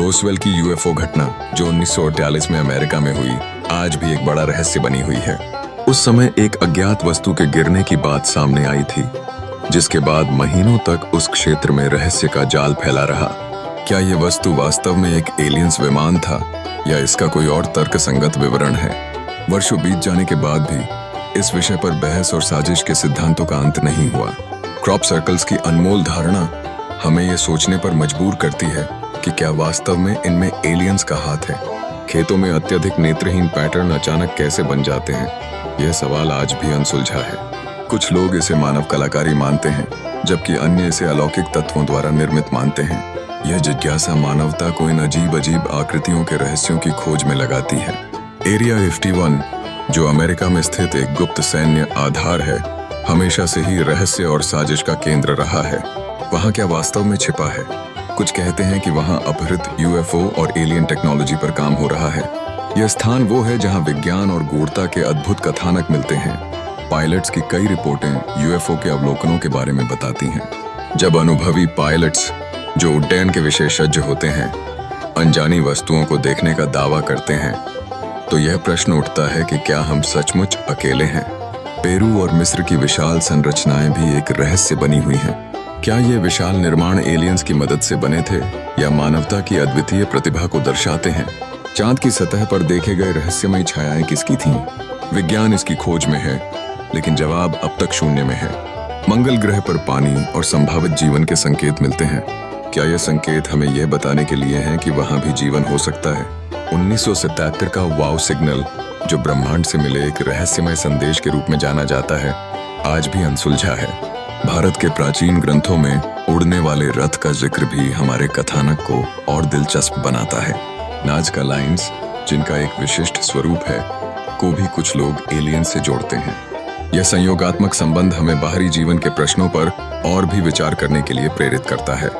Roswell की UFO घटना जो 1948 में अमेरिका में हुई, आज भी एक बड़ा रहस्य बनी हुई है। उस समय एक अज्ञात वस्तु के गिरने की बात सामने आई थी, जिसके बाद महीनों तक उस क्षेत्र में रहस्य का जाल फैला रहा। क्या ये वस्तु वास्तव में एक एलियंस विमान था या इसका कोई और तर्कसंगत विवरण है? वर्षों बीत जाने के बाद भी इस विषय पर बहस और साजिश के सिद्धांतों का अंत नहीं हुआ। क्रॉप सर्कल्स की अनमोल धारणा हमें ये सोचने पर मजबूर करती है कि क्या वास्तव में इनमें एलियंस का हाथ है। खेतों में अत्यधिक नेत्रहीन पैटर्न अचानक कैसे बन जाते हैं, यह सवाल आज भी अनसुलझा है। कुछ लोग इसे मानव कलाकारी मानते हैं, जबकि अन्य इसे अलौकिक तत्वों द्वारा निर्मित मानते हैं। यह जिज्ञासा मानवता को इन अजीब अजीब आकृतियों के रहस्यों की खोज में लगाती है। एरिया 51, जो अमेरिका में स्थित एक गुप्त सैन्य आधार है, हमेशा से ही रहस्य और साजिश का केंद्र रहा है। वहाँ क्या वास्तव में छिपा है? कुछ कहते हैं कि वहाँ अपहृत यूएफओ और एलियन टेक्नोलॉजी पर काम हो रहा है। यह स्थान वो है जहाँ विज्ञान और गूढ़ता के अद्भुत कथानक मिलते हैं। पायलट्स की कई रिपोर्टें यूएफओ के अवलोकनों के बारे में बताती हैं। जब अनुभवी पायलट्स, जो उड्डयन के विशेषज्ञ होते हैं, अनजानी वस्तुओं को देखने का दावा करते हैं, तो यह प्रश्न उठता है कि क्या हम सचमुच अकेले हैं? पेरू और मिस्र की विशाल संरचनाएं भी एक रहस्य बनी हुई हैं। क्या ये विशाल निर्माण एलियंस की मदद से बने थे या मानवता की अद्वितीय प्रतिभा को दर्शाते हैं? चांद की सतह पर देखे गए रहस्यमयी छायाएं किसकी थीं? विज्ञान इसकी खोज में है, लेकिन जवाब अब तक शून्य में है। मंगल ग्रह पर पानी और संभावित जीवन के संकेत मिलते हैं। क्या ये संकेत हमें यह बताने के लिए हैं कि वहां भी जीवन हो सकता है? 1977 का वाव सिग्नल, जो ब्रह्मांड से मिले एक रहस्यमय संदेश के रूप में जाना जाता है, आज भी अनसुलझा है। भारत के प्राचीन ग्रंथों में उड़ने वाले रथ का जिक्र भी हमारे कथानक को और दिलचस्प बनाता है। नाज़का लाइन्स, जिनका एक विशिष्ट स्वरूप है, को भी कुछ लोग एलियन से जोड़ते हैं। यह संयोगात्मक संबंध हमें बाहरी जीवन के प्रश्नों पर और भी विचार करने के लिए प्रेरित करता है।